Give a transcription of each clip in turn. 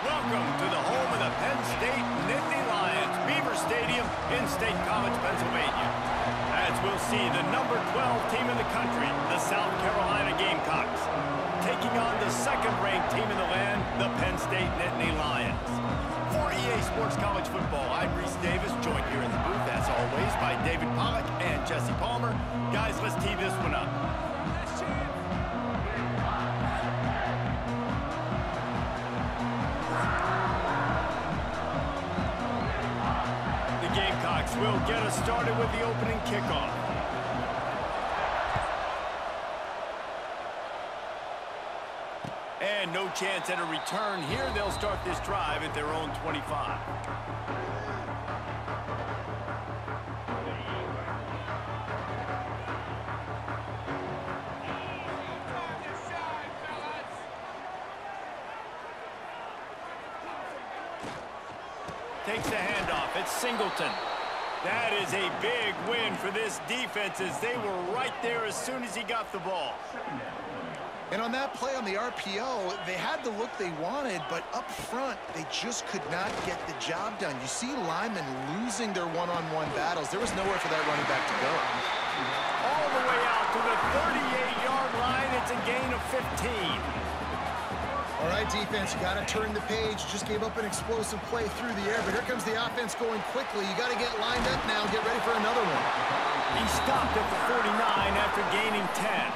Welcome to the home of the Penn State Nittany Lions, Beaver Stadium in State College, Pennsylvania. As we'll see the number 12 team in the country, the South Carolina Gamecocks, taking on the second-ranked team in the land, the Penn State Nittany Lions. For EA Sports College Football, I'm Reese Davis, joined here in the booth, as always, by David Pollack and Jesse Palmer. Guys, let's tee this one up. Gamecocks will get us started with the opening kickoff. And no chance at a return here. They'll start this drive at their own 25. Takes the handoff. It's Singleton. That is a big win for this defense as they were right there as soon as he got the ball. And on that play on the RPO, they had the look they wanted, but up front, they just could not get the job done. You see linemen losing their one-on-one battles. There was nowhere for that running back to go. All the way out to the 38-yard line. It's a gain of 15. All right, defense, you got to turn the page. Just gave up an explosive play through the air, but here comes the offense going quickly. You got to get lined up now, get ready for another one. He stopped at the 49 after gaining 10.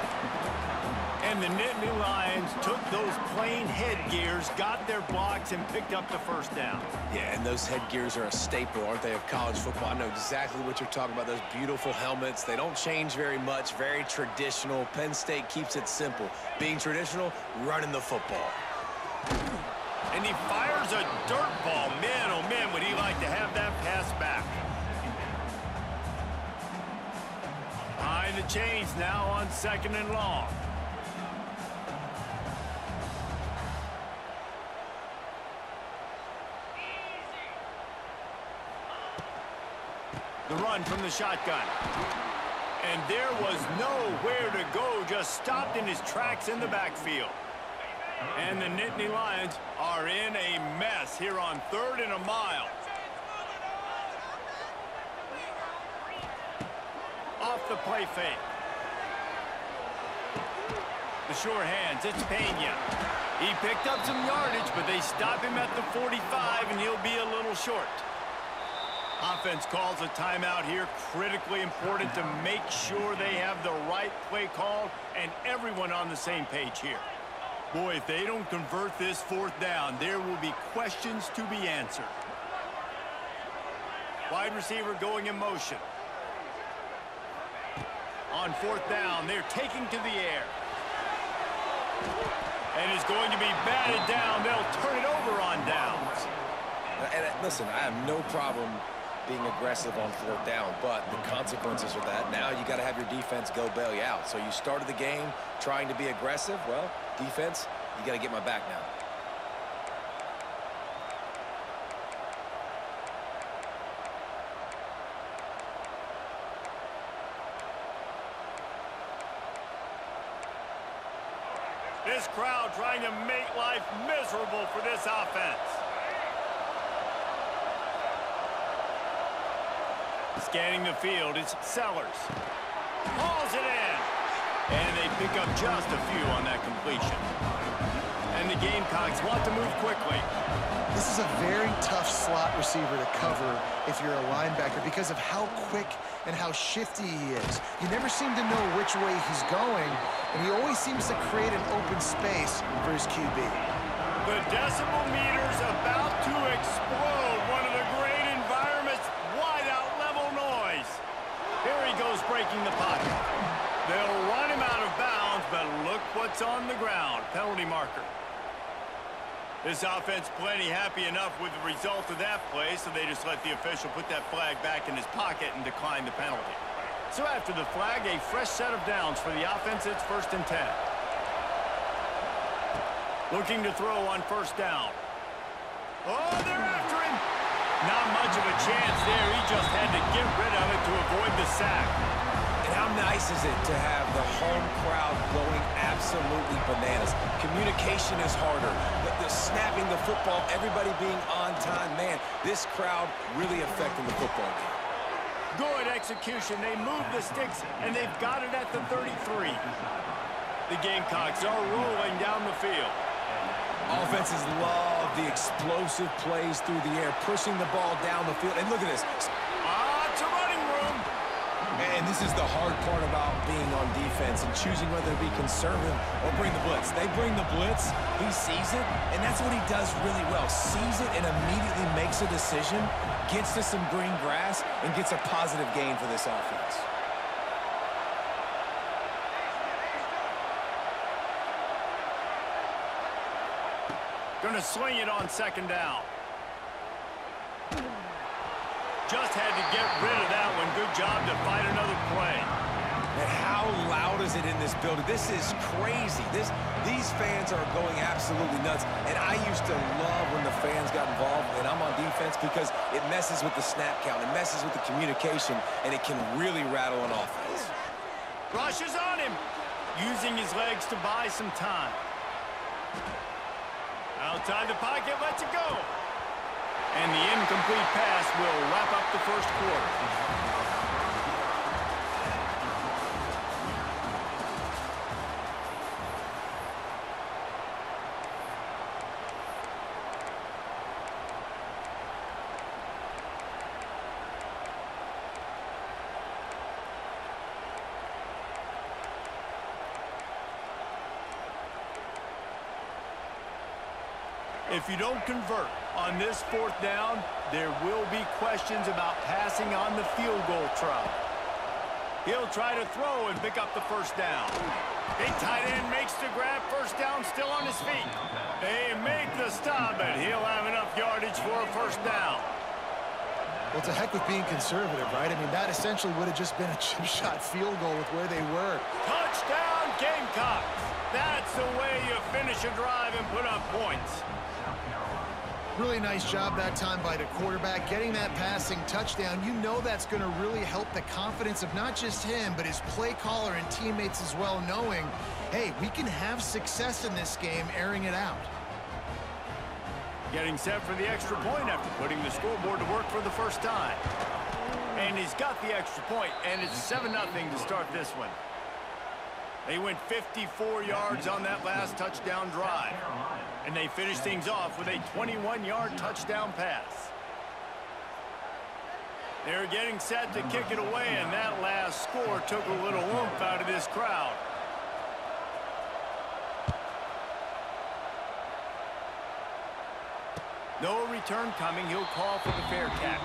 And the Nittany Lions took those plain headgears, got their blocks, and picked up the first down. Yeah, and those headgears are a staple, aren't they, of college football? I know exactly what you're talking about, those beautiful helmets. They don't change very much, very traditional. Penn State keeps it simple. Being traditional, running the football. And he fires a dirt ball. Man, oh man, would he like to have that pass back. Behind the chains now on 2nd and long. The run from the shotgun. And there was nowhere to go, just stopped in his tracks in the backfield. And the Nittany Lions are in a mess here on 3rd and a mile. Off the play fake. The sure hands, it's Pena. He picked up some yardage, but they stop him at the 45, and he'll be a little short. Offense calls a timeout here, critically important to make sure they have the right play call and everyone on the same page here. Boy, if they don't convert this 4th down, there will be questions to be answered. Wide receiver going in motion. On 4th down, they're taking to the air. And it's going to be batted down. They'll turn it over on downs. And listen, I have no problem being aggressive on 4th down, but the consequences of that, now you got to have your defense go bail you out. So you started the game trying to be aggressive. Well, defense, you got to get my back now. This crowd trying to make life miserable for this offense. Scanning the field, it's Sellers. Hauls it in. And they pick up just a few on that completion. And the Gamecocks want to move quickly. This is a very tough slot receiver to cover if you're a linebacker because of how quick and how shifty he is. You never seem to know which way he's going, and he always seems to create an open space for his QB. The decibel meter's about to explode. One of the great environments, wide-out level noise. Here he goes breaking the pocket. They'll run him out of bounds, but look what's on the ground. Penalty marker. This offense plenty happy enough with the result of that play, so they just let the official put that flag back in his pocket and decline the penalty. So after the flag, a fresh set of downs for the offense. It's 1st and 10. Looking to throw on 1st down. Oh, they're after him. Not much of a chance there. He just had to get rid of it to avoid the sack. And how nice is it to have the home crowd going absolutely bananas? Communication is harder. The snapping the football, everybody being on time. Man, this crowd really affecting the football game. Good execution. They move the sticks, and they've got it at the 33. The Gamecocks are rolling down the field. Offenses love the explosive plays through the air, pushing the ball down the field. And look at this. It's a running room. And this is the hard part about being on defense and choosing whether to be conservative or bring the blitz. They bring the blitz, he sees it, and that's what he does really well. Sees it and immediately makes a decision, gets to some green grass, and gets a positive gain for this offense. Gonna swing it on second down. Just had to get rid of that one. Good job to fight another play. And how loud is it in this building? This is crazy. These fans are going absolutely nuts. And I used to love when the fans got involved and I'm on defense because it messes with the snap count. It messes with the communication, and it can really rattle an offense. Rush is on him. Using his legs to buy some time. Outside the pocket, lets it go. And the incomplete pass will wrap up the first quarter. If you don't convert on this fourth down, there will be questions about passing on the field goal try. He'll try to throw and pick up the first down. Big tight end makes the grab, first down, still on his feet. They make the stop, but he'll have enough yardage for a first down. Well, to heck with being conservative, right? I mean, that essentially would have just been a chip shot field goal with where they were. Touchdown, Gamecocks. That's the way you finish a drive and put up points. Really nice job that time by the quarterback, getting that passing touchdown. You know that's going to really help the confidence of not just him, but his play caller and teammates as well, knowing, hey, we can have success in this game airing it out. Getting set for the extra point after putting the scoreboard to work for the first time. And he's got the extra point, and it's 7-0 to start this one. They went 54 yards on that last touchdown drive. And they finished things off with a 21-yard touchdown pass. They're getting set to kick it away, and that last score took a little oomph out of this crowd. No return coming. He'll call for the fair catch.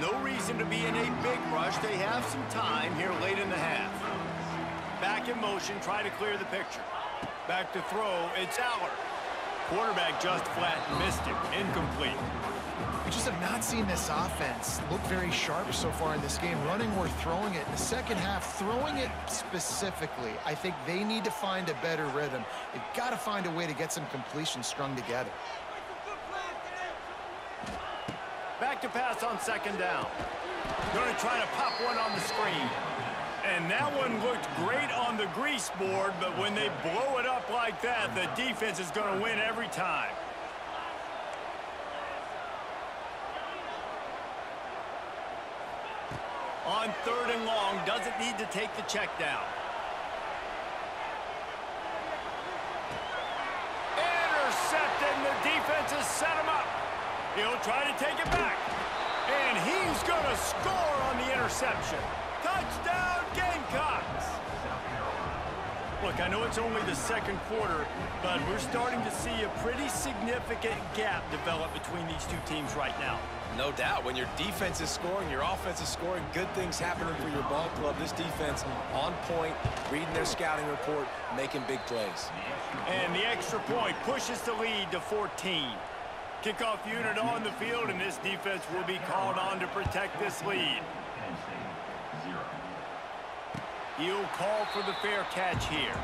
No reason to be in a big rush. They have some time here late in the half. Back in motion, try to clear the picture. Back to throw, it's Aller. Quarterback just flat missed it. Incomplete. We just have not seen this offense look very sharp so far in this game, running or throwing it. In the second half, throwing it specifically, I think they need to find a better rhythm. They've got to find a way to get some completions strung together. Back to pass on second down. Going to try to pop one on the screen. And that one looked great on the grease board, but when they blow it up like that, the defense is going to win every time. On third and long, doesn't need to take the check down. Intercepted, and the defense has set him up. He'll try to take it back. And he's going to score on the interception. Touchdown, Gamecocks! Look, I know it's only the second quarter, but we're starting to see a pretty significant gap develop between these two teams right now. No doubt. When your defense is scoring, your offense is scoring, good things happening for your ball club. This defense on point, reading their scouting report, making big plays. And the extra point pushes the lead to 14. Kickoff unit on the field, and this defense will be called on to protect this lead. He'll call for the fair catch here.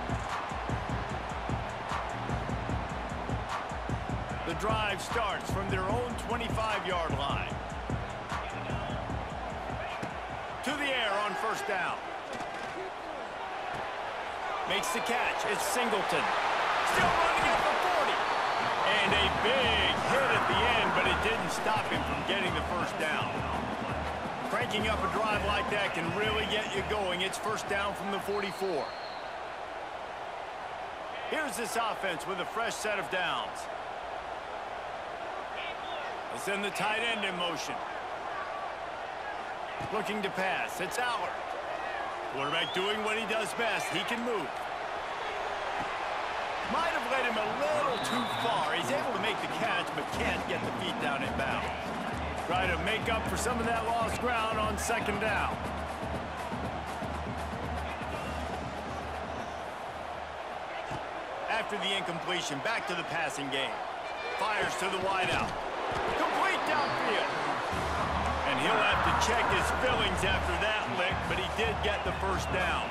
The drive starts from their own 25-yard line. to the air on first down. Makes the catch. It's Singleton. Still running it for 40. And a big hit at the end, but it didn't stop him from getting the first down. Cranking up a drive like that can really get you going. It's first down from the 44. Here's this offense with a fresh set of downs. They send the tight end in motion. Looking to pass. It's Aller. Quarterback doing what he does best. He can move. Might have led him a little too far. He's able to make the catch, but can't get the feet down in bounds. Try to make up for some of that lost ground on second down. After the incompletion, back to the passing game. Fires to the wideout. Complete downfield. And he'll have to check his fillings after that lick, but he did get the first down.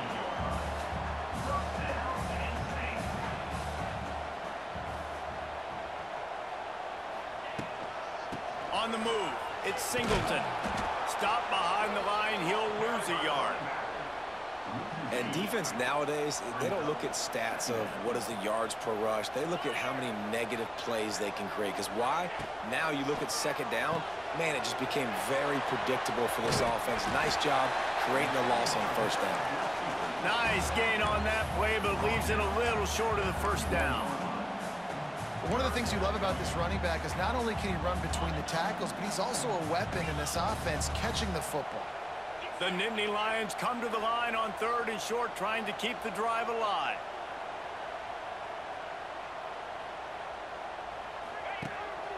On the move, it's Singleton. Stop behind the line, he'll lose a yard. And defense nowadays, they don't look at stats of what is the yards per rush. They look at how many negative plays they can create. Because why? Now you look at second down, man, it just became very predictable for this offense. Nice job creating a loss on first down. Nice gain on that play, but leaves it a little short of the first down. One of the things you love about this running back is not only can he run between the tackles, but he's also a weapon in this offense catching the football. The Nittany Lions come to the line on third and short, trying to keep the drive alive.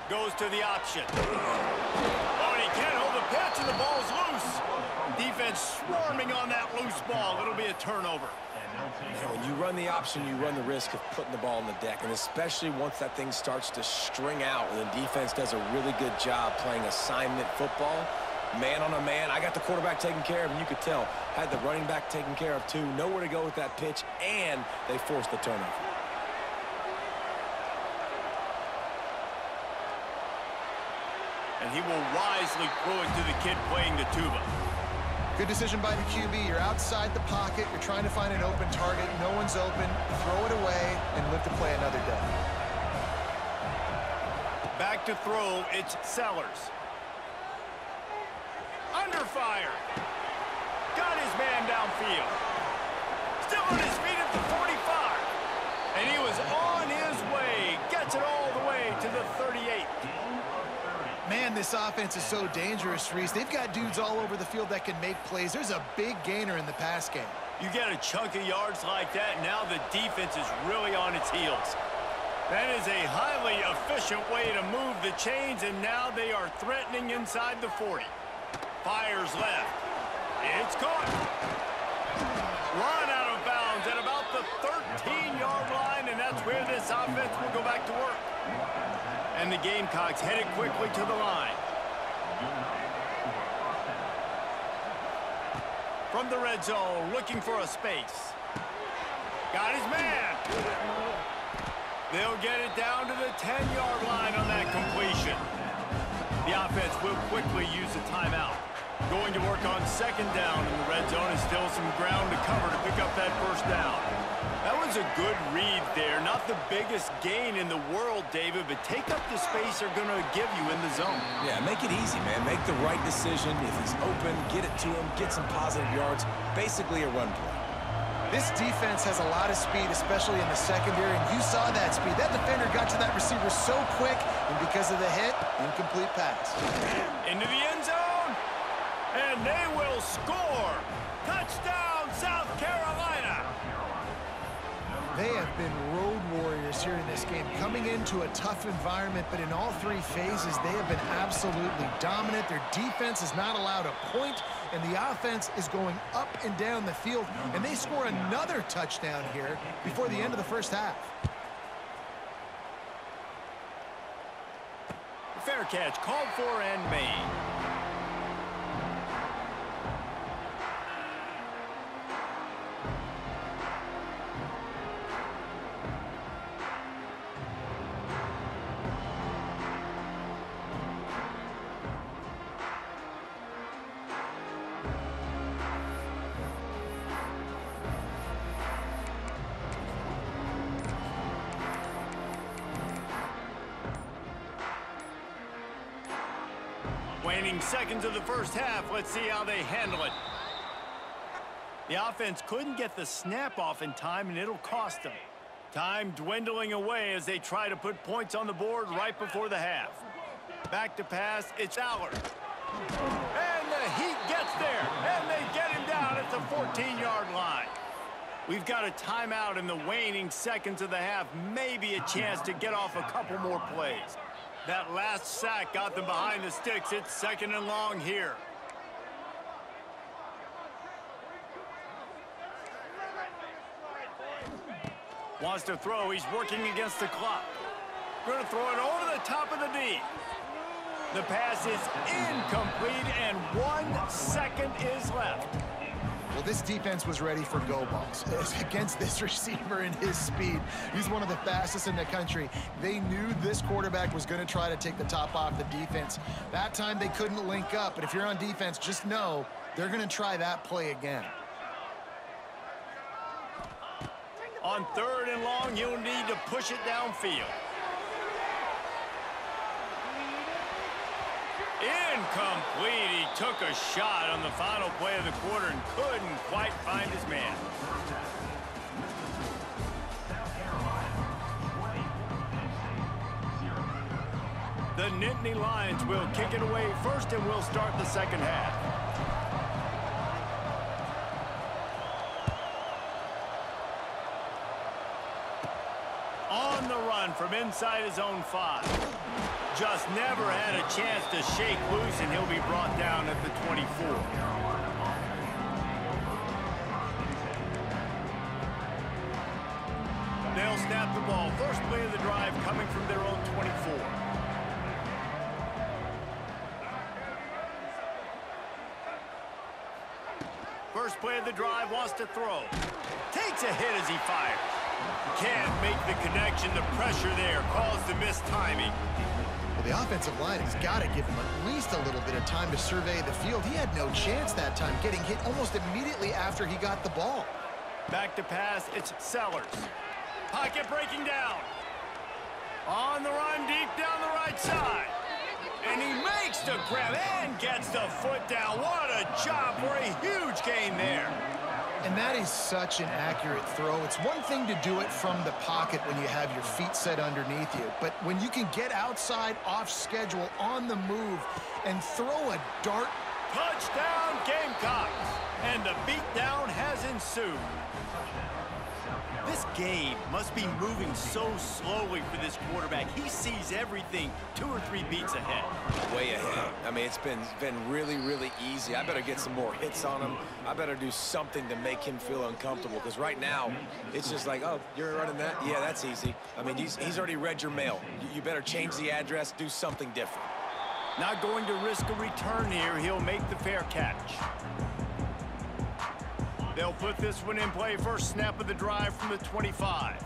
Goes to the option. Oh, and he can't hold the pitch, and the ball's loose. Defense swarming on that loose ball. It'll be a turnover. Man, when you run the option, you run the risk of putting the ball on the deck, and especially once that thing starts to string out, and the defense does a really good job playing assignment football. Man on a man, I got the quarterback taken care of, and you could tell, had the running back taken care of too, nowhere to go with that pitch, and they forced the turnover. And he will wisely throw it to the kid playing the tuba. Good decision by the QB. You're outside the pocket. You're trying to find an open target. No one's open. Throw it away and live to play another day. Back to throw, it's Sellers. Under fire. Got his man downfield. Still on his feet at the 45. And he was on his way. Gets it all the way to the 38. Man, this offense is so dangerous, Reese. They've got dudes all over the field that can make plays. There's a big gainer in the pass game. You get a chunk of yards like that, now the defense is really on its heels. That is a highly efficient way to move the chains, and now they are threatening inside the 40. Fires left. It's caught. Run out of bounds at about the 13-yard line, and that's where this offense will go back to work. And the Gamecocks headed quickly to the line. From the red zone, looking for a space. Got his man. They'll get it down to the 10-yard line on that completion. The offense will quickly use a timeout. Going to work on second down in the red zone, and still some ground to cover to pick up that first down. That was a good read there. Not the biggest gain in the world, David, but take up the space they're going to give you in the zone. Yeah, make it easy, man. Make the right decision. If he's open, get it to him, get some positive yards. Basically a run play. This defense has a lot of speed, especially in the secondary, and you saw that speed. That defender got to that receiver so quick, and because of the hit, incomplete pass. Into the end zone, and they will score. Touchdown, South Carolina. They have been road warriors here in this game, coming into a tough environment, but in all three phases, they have been absolutely dominant. Their defense is not allowed a point, and the offense is going up and down the field, and they score another touchdown here before the end of the first half. Fair catch called for and made. Waning seconds of the first half. Let's see how they handle it. The offense couldn't get the snap off in time, and it'll cost them. Time dwindling away as they try to put points on the board right before the half. Back to pass, it's Aller. And the Heat gets there, and they get him down at the 14-yard line. We've got a timeout in the waning seconds of the half, maybe a chance to get off a couple more plays. That last sack got them behind the sticks. It's 2nd and long here. Wants to throw. He's working against the clock. Going to throw it over the top of the D. The pass is incomplete, and 1 second is left. Well, this defense was ready for go balls. Against this receiver and his speed, he's one of the fastest in the country. They knew this quarterback was going to try to take the top off the defense. That time they couldn't link up, but if you're on defense, just know they're going to try that play again. On 3rd and long, he'll need to push it downfield. Incomplete. He took a shot on the final play of the quarter and couldn't quite find his man. The Nittany Lions will kick it away first, and we'll start the second half. On the run from inside his own 5. Just never had a chance to shake loose, and he'll be brought down at the 24. They'll snap the ball. First play of the drive coming from their own 24. First play of the drive, wants to throw. Takes a hit as he fires. Can't make the connection. The pressure there caused the missed timing. Well, the offensive line has got to give him at least a little bit of time to survey the field. He had no chance that time, getting hit almost immediately after he got the ball. Back to pass, it's Sellers. Pocket breaking down. On the run, deep down the right side. And he makes the grab and gets the foot down. What a job for a huge gain there. And that is such an accurate throw. It's one thing to do it from the pocket when you have your feet set underneath you, but when you can get outside, off schedule, on the move, and throw a dart. Touchdown, Gamecocks. And the beatdown has ensued. This game must be moving so slowly for this quarterback. He sees everything 2 or 3 beats ahead. Way ahead. I mean, it's been really, really easy. I better get some more hits on him. I better do something to make him feel uncomfortable, because right now, it's just like, oh, you're running that? Yeah, that's easy. I mean, he's already read your mail. You better change the address, do something different. Not going to risk a return here. He'll make the fair catch. They'll put this one in play. First snap of the drive from the 25.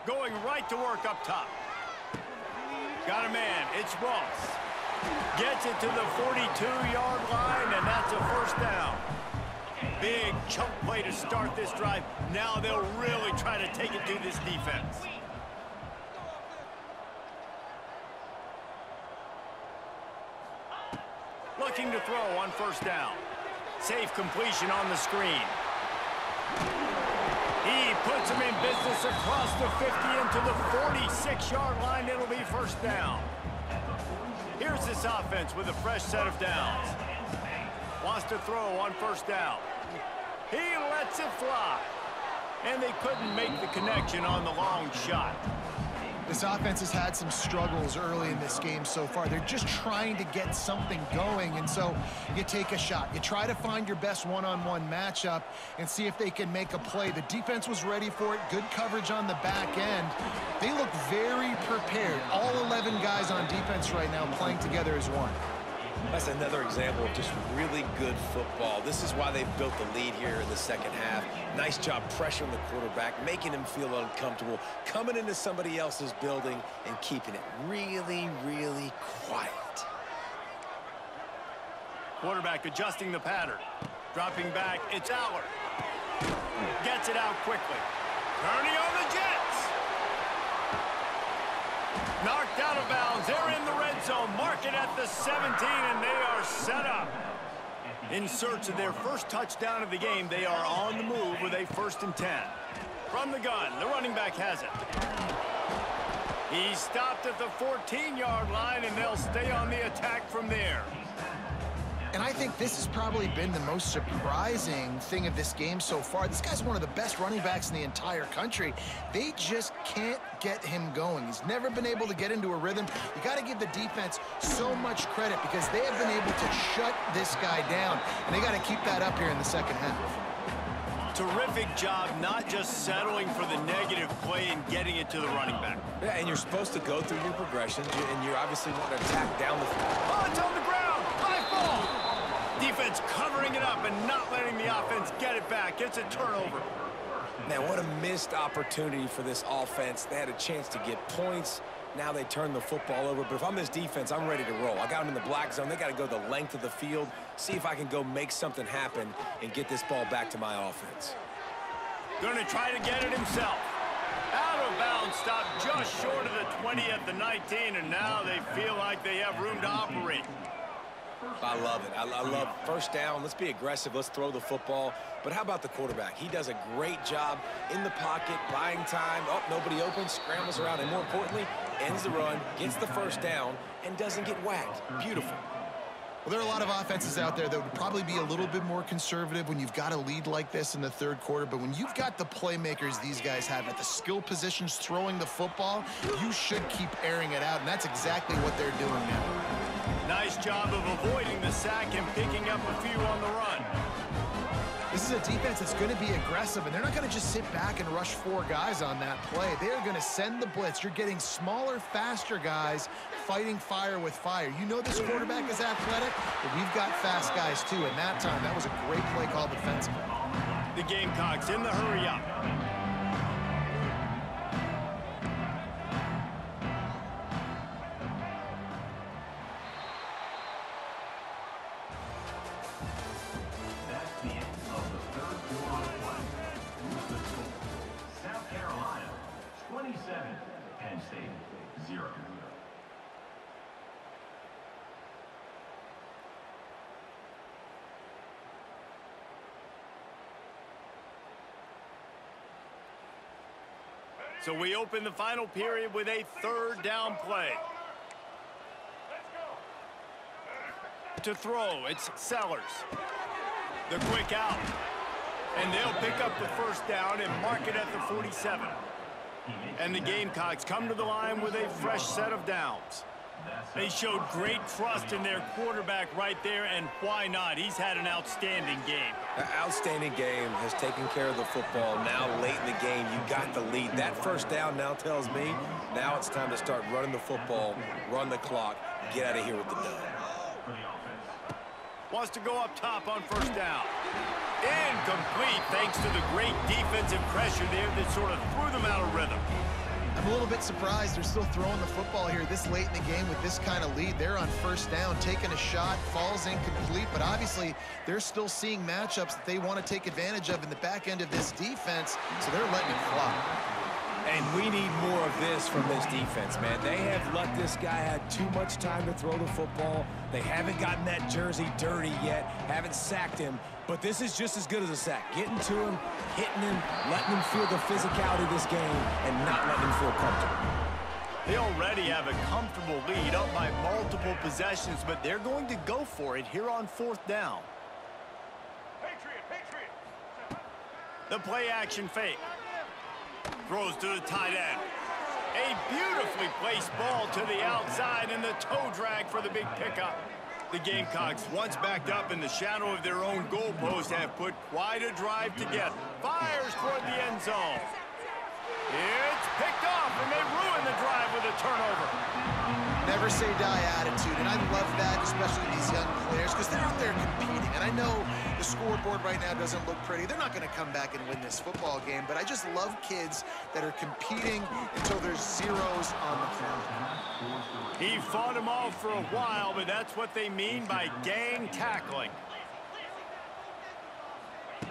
Going right to work up top. Got a man. It's Ross. Gets it to the 42-yard line, and that's a first down. Big chunk play to start this drive. Now they'll really try to take it to this defense. Looking to throw on first down. Safe completion on the screen. He puts him in business across the 50 into the 46-yard line. It'll be first down. Here's this offense with a fresh set of downs. Wants to throw on first down. He lets it fly. And they couldn't make the connection on the long shot. This offense has had some struggles early in this game so far. They're just trying to get something going, and so you take a shot. You try to find your best one-on-one matchup and see if they can make a play. The defense was ready for it. Good coverage on the back end. They look very prepared. All 11 guys on defense right now playing together as one. That's another example of just really good football. This is why they've built the lead here in the second half. Nice job pressuring the quarterback, making him feel uncomfortable, coming into somebody else's building and keeping it really, really quiet. Quarterback adjusting the pattern. Dropping back, it's Aller. Gets it out quickly. Turning on the Jets. Knocked out of bounds. They're in the red zone. Mark it at the 17, and they are set up. In search of their first touchdown of the game, they are on the move with a 1st and 10. From the gun, the running back has it. He stopped at the 14-yard line, and they'll stay on the attack from there. And I think this has probably been the most surprising thing of this game so far. This guy's one of the best running backs in the entire country. They just can't get him going. He's never been able to get into a rhythm. You got to give the defense so much credit because they have been able to shut this guy down, and they got to keep that up here in the second half. Terrific job not just settling for the negative play and getting it to the running back. Yeah, and you're supposed to go through your progressions, and you obviously want to attack down the field. Oh, it's on the ground. High ball. Defense covering it up and not letting the offense get it back. It's a turnover. Man, what a missed opportunity for this offense. They had a chance to get points. Now they turn the football over. But if I'm this defense, I'm ready to roll. I got them in the black zone. They got to go the length of the field, see if I can go make something happen and get this ball back to my offense. Going to try to get it himself. Out of bounds, stop just short of the 20 at the 19, and now they feel like they have room to operate. I love it. I love first down. Let's be aggressive. Let's throw the football. But how about the quarterback? He does a great job in the pocket, buying time. Oh, nobody open, scrambles around, and more importantly, ends the run, gets the first down, and doesn't get whacked. Beautiful. Well, there are a lot of offenses out there that would probably be a little bit more conservative when you've got a lead like this in the third quarter. But when you've got the playmakers these guys have at the skill positions throwing the football, you should keep airing it out, and that's exactly what they're doing now. Nice job of avoiding the sack and picking up a few on the run. This is a defense that's going to be aggressive, and they're not going to just sit back and rush 4 guys on that play. They are going to send the blitz. You're getting smaller, faster guys fighting fire with fire. You know this quarterback is athletic, but we've got fast guys too. And that time, that was a great play call defensively. The Gamecocks in the hurry up. So we open the final period with a 3rd down play. To throw, it's Sellers. The quick out. And they'll pick up the 1st down and mark it at the 47. And the Gamecocks come to the line with a fresh set of downs. They showed great trust in their quarterback right there, and why not? He's had an outstanding game. An outstanding game, has taken care of the football. Now late in the game, you got the lead. That 1st down now tells me now it's time to start running the football, run the clock, get out of here with the dub. Wants to go up top on 1st down. Incomplete thanks to the great defensive pressure there that sort of threw them out of rhythm. I'm a little bit surprised they're still throwing the football here this late in the game with this kind of lead. They're on 1st down, taking a shot, falls incomplete, but obviously they're still seeing matchups that they want to take advantage of in the back end of this defense, so they're letting it fly. And we need more of this from this defense, man. They have let this guy have too much time to throw the football. They haven't gotten that jersey dirty yet, haven't sacked him, but this is just as good as a sack. Getting to him, hitting him, letting him feel the physicality of this game, and not letting him feel comfortable. They already have a comfortable lead up by multiple possessions, but they're going to go for it here on 4th down. Patriot. The play action fake. Throws to the tight end. A beautifully placed ball to the outside, and the toe drag for the big pickup. The Gamecocks, once backed up in the shadow of their own goalpost, have put quite a drive together. Fires toward the end zone. It's picked off, and they ruin the drive with a turnover. Never say die attitude, and I love that, especially these young players, because they're out there competing. And I know the scoreboard right now doesn't look pretty. They're not going to come back and win this football game, but I just love kids that are competing until there's zeros on the clock. He fought them off for a while, but that's what they mean by gang tackling.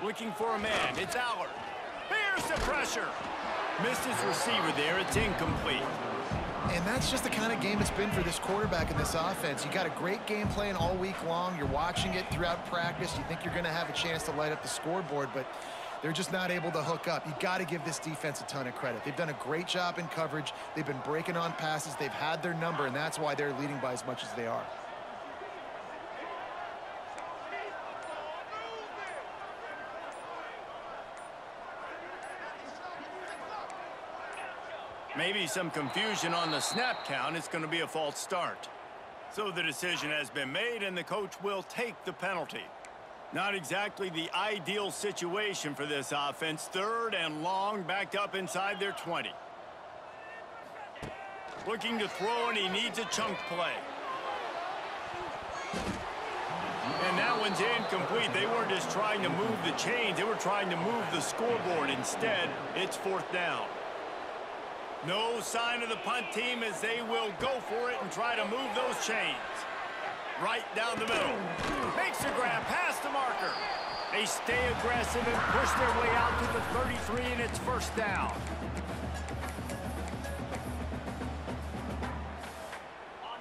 Looking for a man. It's Allard. Here's the pressure. Missed his receiver there. It's incomplete. And that's just the kind of game it's been for this quarterback in this offense. You got a great game plan all week long. You're watching it throughout practice. You think you're going to have a chance to light up the scoreboard, but they're just not able to hook up. You got to give this defense a ton of credit. They've done a great job in coverage. They've been breaking on passes. They've had their number, and that's why they're leading by as much as they are. Maybe some confusion on the snap count. It's going to be a false start. So the decision has been made, and the coach will take the penalty. Not exactly the ideal situation for this offense. 3rd and long, backed up inside their 20. Looking to throw, and he needs a chunk play. And that one's incomplete. They weren't just trying to move the chains. They were trying to move the scoreboard. Instead, it's 4th down. No sign of the punt team as they will go for it and try to move those chains. Right down the middle. Makes the grab past the marker. They stay aggressive and push their way out to the 33, and it's 1st down.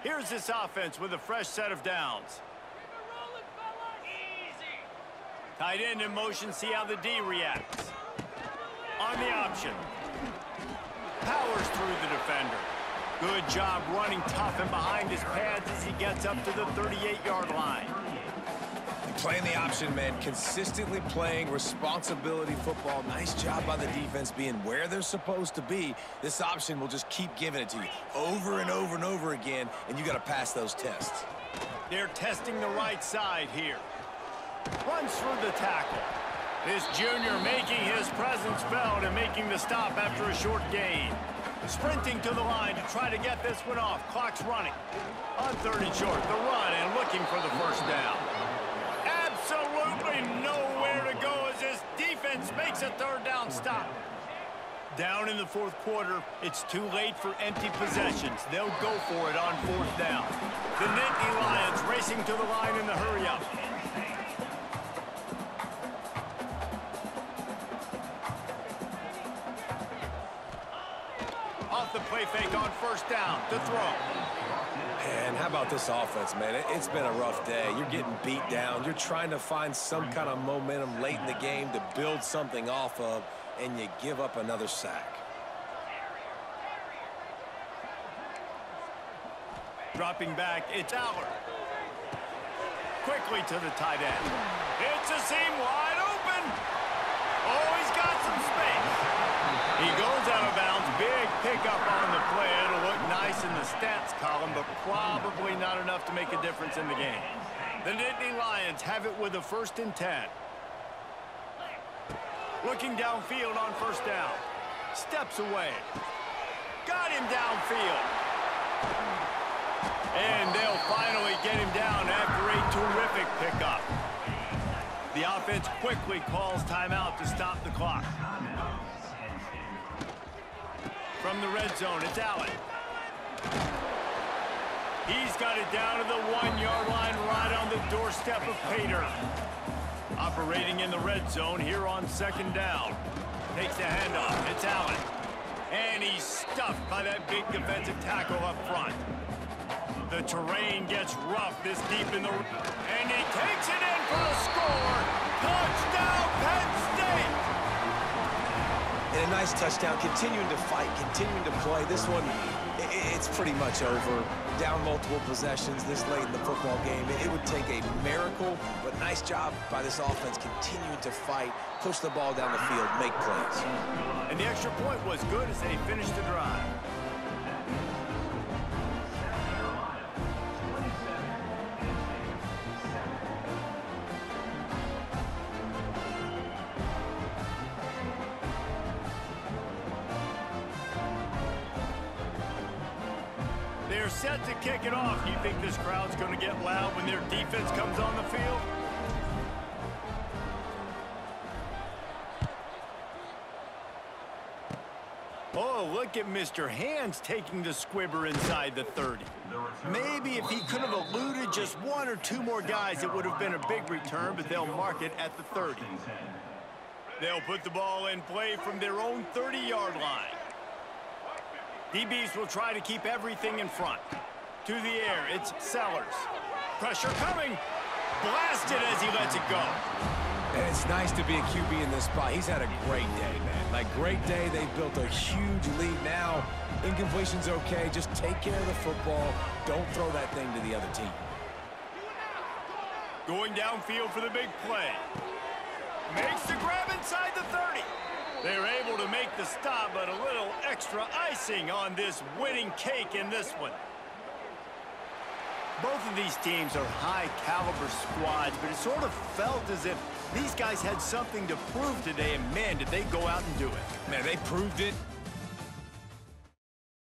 Here's this offense with a fresh set of downs. Tight end in motion, see how the D reacts. On the option. Powers through the defender. Good job running tough and behind his pads as he gets up to the 38-yard line. And playing the option, man, consistently playing responsibility football. Nice job by the defense being where they're supposed to be. This option will just keep giving it to you over and over and over again, and you got to pass those tests. They're testing the right side here. Runs through the tackle. This junior making his presence felt and making the stop after a short gain. Sprinting to the line to try to get this one off. Clock's running. On 3rd and short, the run and looking for the 1st down. Absolutely nowhere to go as this defense makes a 3rd down stop. Down in the 4th quarter, it's too late for empty possessions. They'll go for it on 4th down. The Nittany Lions racing to the line in the hurry-up. Off the play fake on 1st down to throw. And how about this offense, man? It's been a rough day. You're getting beat down. You're trying to find some kind of momentum late in the game to build something off of, and you give up another sack. Dropping back, it's Aller. Quickly to the tight end. It's a seam wide open. Oh, he's got some space. He goes out of bounds. Big pickup on the play. It'll look nice in the stats column, but probably not enough to make a difference in the game. The Nittany Lions have it with a 1st and 10. Looking downfield on 1st down. Steps away. Got him downfield. And they'll finally get him down after a terrific pickup. The offense quickly calls timeout to stop the clock. From the red zone, it's Allen. He's got it down to the 1-yard line right on the doorstep of Pater. Operating in the red zone here on 2nd down. Takes the handoff, it's Allen. And he's stuffed by that big defensive tackle up front. The terrain gets rough this deep in the... And he takes it in for the score. Touchdown, Penn State! And a nice touchdown, continuing to fight, continuing to play. This one, it's pretty much over. Down multiple possessions this late in the football game. It would take a miracle, but nice job by this offense continuing to fight, push the ball down the field, make plays. And the extra point was good as they finished the drive. They're set to kick it off. You think this crowd's going to get loud when their defense comes on the field? Oh, look at Mr. Hands taking the squibber inside the 30. Maybe if he could have eluded just 1 or 2 more guys, it would have been a big return, but they'll mark it at the 30. They'll put the ball in play from their own 30-yard line. DBs will try to keep everything in front. To the air, it's Sellers. Pressure coming. Blasted as he lets it go. And it's nice to be a QB in this spot. He's had a great day, man. Like, great day. They've built a huge lead now. Incompletion's okay. Just take care of the football. Don't throw that thing to the other team. Going downfield for the big play. Makes the grab inside the 30. They're able to make the stop, but a little extra icing on this winning cake in this one. Both of these teams are high-caliber squads, but it sort of felt as if these guys had something to prove today, and man, did they go out and do it. Man, they proved it